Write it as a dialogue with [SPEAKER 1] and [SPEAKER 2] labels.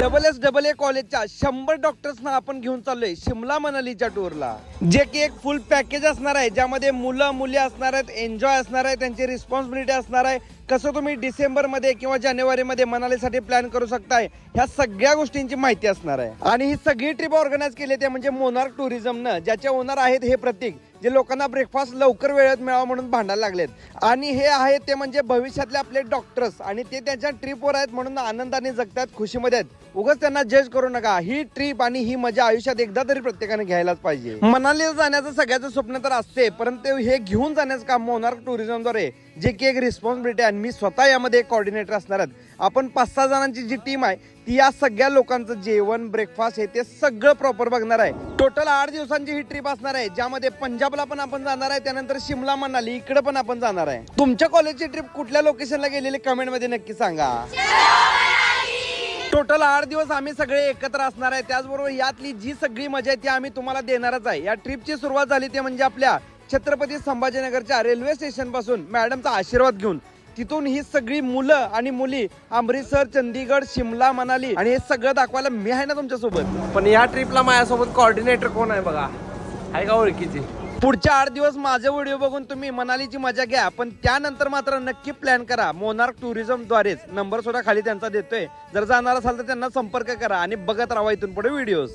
[SPEAKER 1] AA कॉलेजच्या 100 डॉक्टर्सना आपण घेऊन चाललोय शिमला मनालीच्या टूरला, जे की एक फुल पॅकेज असणार आहे, ज्यामध्ये मुलं मुली असणार आहेत, एन्जॉय असणार आहे, त्यांची रिस्पॉन्सिबिलिटी असणार आहे. कसं तुम्ही डिसेंबर मध्ये किंवा जानेवारी मध्ये मनालीसाठी प्लॅन करू शकताय, ह्या सगळ्या गोष्टींची माहिती असणार आहे. आणि ही सगळी ट्रिप ऑर्गनाईज केली ते म्हणजे मोनार्क टुरिझमनं, ज्याचे ओनर आहेत हे प्रतीक, जे लोकांना ब्रेकफास्ट लवकर वेळेत मिळावा म्हणून भांडायला लागलेत. आणि हे आहेत ते म्हणजे भविष्यातले आपले डॉक्टर्स, आणि ते त्यांच्या ट्रिपवर आहेत म्हणून आनंदाने जगतात, खुशीमध्ये आहेत. उगाच त्यांना जज करू नका. ही ट्रिप आणि ही मजा आयुष्यात एकदा तरी प्रत्येकाने घ्यायलाच पाहिजे. मनालीला जाण्याचं सगळ्याचं स्वप्न तर असते, परंतु हे घेऊन जाण्याचं काम मोनार्क टुरिझमद्वारे, जे की एक रिस्पॉन्सिबिलिटी आहे. आणि मी स्वतः यामध्ये एक कोऑर्डिनेटर असणार आहेत. आपण 5-6 जणांची जी टीम आहे ती या सगळ्या लोकांचं जेवण, ब्रेकफास्ट हे ते सगळं प्रॉपर बघणार आहे. टोटल 8 दिवसांची ही ट्रिप असणार आहे, ज्यामध्ये पंजाबला पण आपण जाणार आहे, त्यानंतर शिमला मनाली इकडे पण आपण जाणार आहे. तुमच्या कॉलेजची ट्रिप कुठल्या लोकेशनला गेलेली कमेंट मध्ये नक्की सांगा. टोटल 8 दिवस आम्ही सगळे एकत्र असणार आहे. त्याचबरोबर यातली जी सगळी मजा आहे ती आम्ही तुम्हाला देणारच आहे. या ट्रिपची सुरुवात झाली ते म्हणजे आपल्या छत्रपती संभाजीनगरच्या रेल्वे स्टेशन पासून मॅडमचा आशीर्वाद घेऊन. तिथून ही सगळी मुलं आणि मुली अमृतसर, चंदीगड, शिमला, मनाली आणि हे सगळं दाखवायला मी आहे ना तुमच्या सोबत. पण या ट्रिपला माझ्यासोबत कोऑर्डिनेटर कोण आहे बघा, आहे का ओळखीची? पुढच्या 8 दिवस माझे व्हिडिओ बघून तुम्ही मनालीची मजा घ्या, पण त्यानंतर मात्र नक्की प्लॅन करा मोनार्क टुरिझम द्वारेच. नंबर सुद्धा खाली त्यांचा देतोय, जर जाणार असाल तर त्यांना संपर्क करा आणि बघत राहा इथून पुढे व्हिडिओज.